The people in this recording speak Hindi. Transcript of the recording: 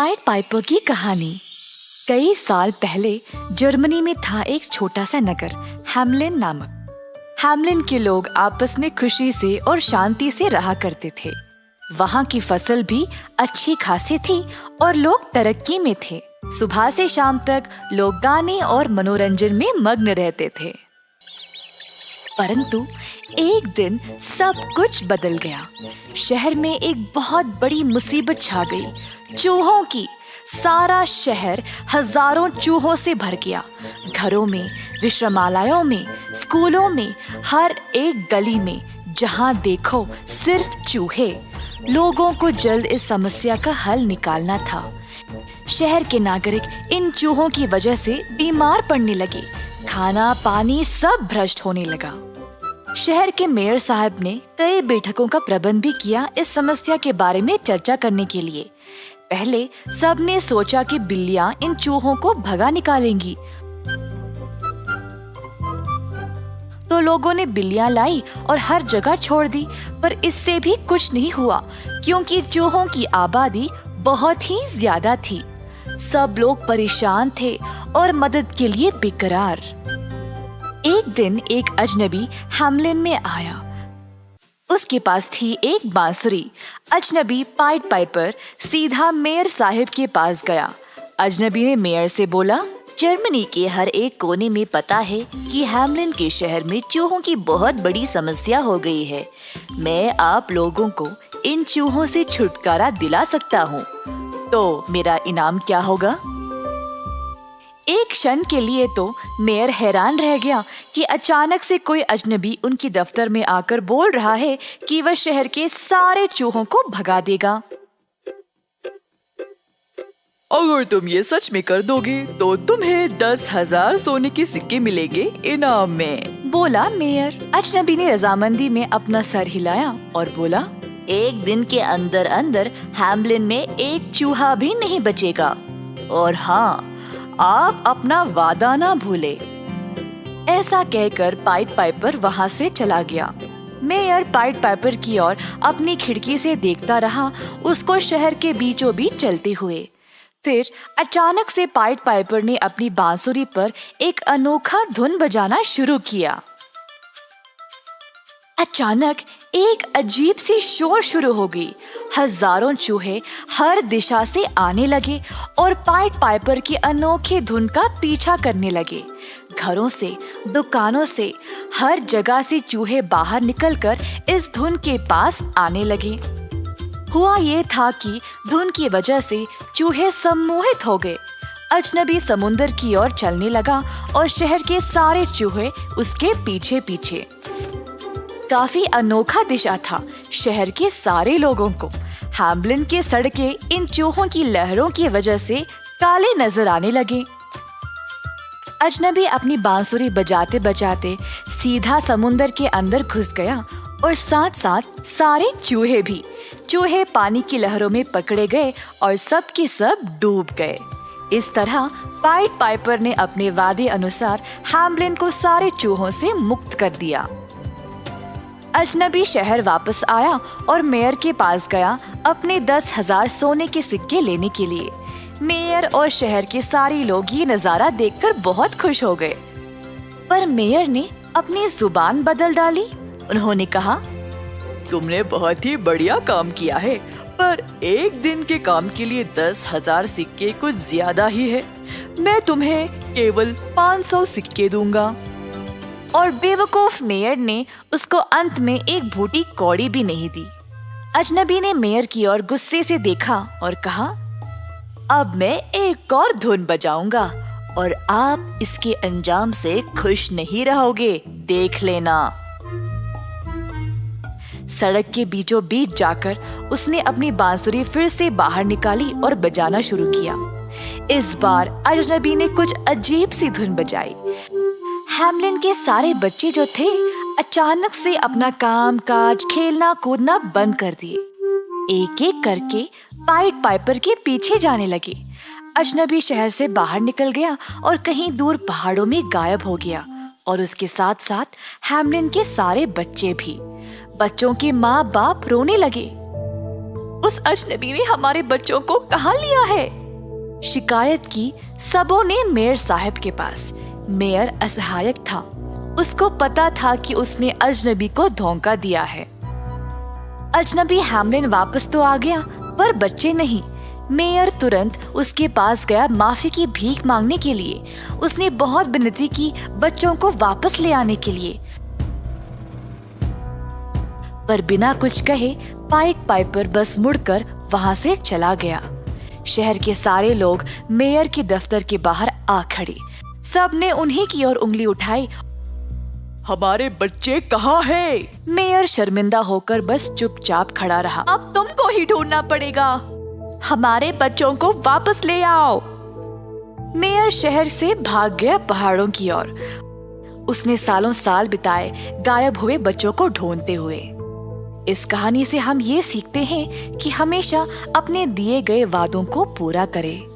पाइड पाइपर की कहानी। कई साल पहले जर्मनी में था एक छोटा सा नगर हैमलिन नामक। हैमलिन के लोग आपस में खुशी से और शांति से रहा करते थे। वहाँ की फसल भी अच्छी खासी थी और लोग तरक्की में थे। सुबह से शाम तक लोग गाने और मनोरंजन में मग्न रहते थे। परंतु एक दिन सब कुछ बदल गया। शहर में एक बहुत बड़ी मुसीबत छा गई। चूहों की। सारा शहर हजारों चूहों से भर गया। घरों में, विश्रामालयों में, स्कूलों में, हर एक गली में जहाँ देखो सिर्फ चूहे। लोगों को जल्द इस समस्या का हल निकालना था। शहर के नागरिक इन चूहों की वजह से बीमार पड़ने लगे। खाना पानी सब भ्रष्ट होने लगा। शहर के मेयर साहब ने कई बैठकों का प्रबंध भी किया इस समस्या के बारे में चर्चा करने के लिए। पहले सबने सोचा कि बिल्लियां इन चूहों को भगा निकालेंगी, तो लोगों ने बिल्लियां लाई और हर जगह छोड़ दी। पर इससे भी कुछ नहीं हुआ, क्योंकि चूहों की आबादी बहुत ही ज्यादा थी। सब लोग परेशान थे और मदद के लिए बेकरार। एक दिन एक अजनबी हैमलिन में आया। उसके पास थी एक बांसुरी। अजनबी पाइड पाइपर सीधा मेयर साहब के पास गया। अजनबी ने मेयर से बोला, जर्मनी के हर एक कोने में पता है कि हैमलिन के शहर में चूहों की बहुत बड़ी समस्या हो गई है। मैं आप लोगों को इन चूहों से छुटकारा दिला सकता हूँ, तो मेरा इनाम क्या होगा? एक क्षण के लिए तो मेयर हैरान रह गया कि अचानक से कोई अजनबी उनकी दफ्तर में आकर बोल रहा है कि वह शहर के सारे चूहों को भगा देगा। अगर तुम ये सच में कर दोगे तो तुम्हें 10,000 सोने के सिक्के मिलेंगे इनाम में, बोला मेयर। अजनबी ने रजामंदी में अपना सर हिलाया और बोला, एक दिन के अंदर अंदर हैमलिन में एक चूहा भी नहीं बचेगा। और हाँ, आप अपना वादा ना भूले। ऐसा कहकर पाइड पाइपर वहाँ से चला गया। मेयर पाइड पाइपर की ओर अपनी खिड़की से देखता रहा, उसको शहर के बीचों बीच चलते हुए। फिर अचानक से पाइड पाइपर ने अपनी बांसुरी पर एक अनोखा धुन बजाना शुरू किया। अचानक एक अजीब सी शोर शुरू हो गई। हजारों चूहे हर दिशा से आने लगे और पाइड पाइपर की अनोखी धुन का पीछा करने लगे। घरों से, दुकानों से, हर जगह से चूहे बाहर निकलकर इस धुन के पास आने लगे। हुआ ये था कि धुन की वजह से चूहे सम्मोहित हो गए। अजनबी समुंदर की ओर चलने लगा और शहर के सारे चूहे उसके पीछे पीछे। काफी अनोखा दिशा था। शहर के सारे लोगों को हैमलिन के सड़कें इन चूहों की लहरों की वजह से काले नजर आने लगे। अजनबी अपनी बांसुरी बजाते बजाते सीधा समुंदर के अंदर घुस गया और साथ साथ सारे चूहे भी। चूहे पानी की लहरों में पकड़े गए और सब के सब डूब गए। इस तरह पाइड पाइपर ने अपने वादे अनुसार हैमलिन को सारे चूहों से मुक्त कर दिया। अजनबी शहर वापस आया और मेयर के पास गया अपने 10,000 सोने के सिक्के लेने के लिए। मेयर और शहर के सारे लोग ये नजारा देखकर बहुत खुश हो गए। पर मेयर ने अपनी जुबान बदल डाली। उन्होंने कहा, तुमने बहुत ही बढ़िया काम किया है, पर एक दिन के काम के लिए 10,000 सिक्के कुछ ज्यादा ही है। मैं तुम्हें केवल 500 सिक्के दूंगा। और बेवकूफ मेयर ने उसको अंत में एक भूटी कौड़ी भी नहीं दी। अजनबी ने मेयर की ओर गुस्से से देखा और कहा, अब मैं एक और धुन बजाऊंगा और आप इसके अंजाम से खुश नहीं रहोगे, देख लेना। सड़क के बीचों बीच जाकर उसने अपनी बांसुरी फिर से बाहर निकाली और बजाना शुरू किया। इस बार अजनबी ने कुछ अजीब सी धुन बजाई। हैमलिन के सारे बच्चे जो थे अचानक से अपना काम काज, खेलना कूदना बंद कर दिए। एक एक करके पाइड पाइपर के पीछे जाने लगे। अजनबी शहर से बाहर निकल गया और कहीं दूर पहाड़ों में गायब हो गया, और उसके साथ साथ हैमलिन के सारे बच्चे भी। बच्चों के माँ बाप रोने लगे। उस अजनबी ने हमारे बच्चों को कहाँ लिया है? शिकायत की सबों ने मेयर साहब के पास। मेयर असहायक था। उसको पता था कि उसने अजनबी को धोखा दिया है। अजनबी हैमलिन वापस तो आ गया, पर बच्चे नहीं। मेयर तुरंत उसके पास गया माफी की भीख मांगने के लिए। उसने बहुत विनती की बच्चों को वापस ले आने के लिए, पर बिना कुछ कहे पाइट पाइपर बस मुड़कर वहां से चला गया। शहर के सारे लोग मेयर के दफ्तर के बाहर आ खड़े। सब ने उन्हीं की ओर उंगली उठाई। हमारे बच्चे कहाँ हैं? मेयर शर्मिंदा होकर बस चुपचाप खड़ा रहा। अब तुमको ही ढूंढना पड़ेगा। हमारे बच्चों को वापस ले आओ। मेयर शहर से भाग गया पहाड़ों की ओर। उसने सालों साल बिताए गायब हुए बच्चों को ढूंढते हुए। इस कहानी से हम ये सीखते हैं कि हमेशा अपने दिए गए वादों को पूरा करें।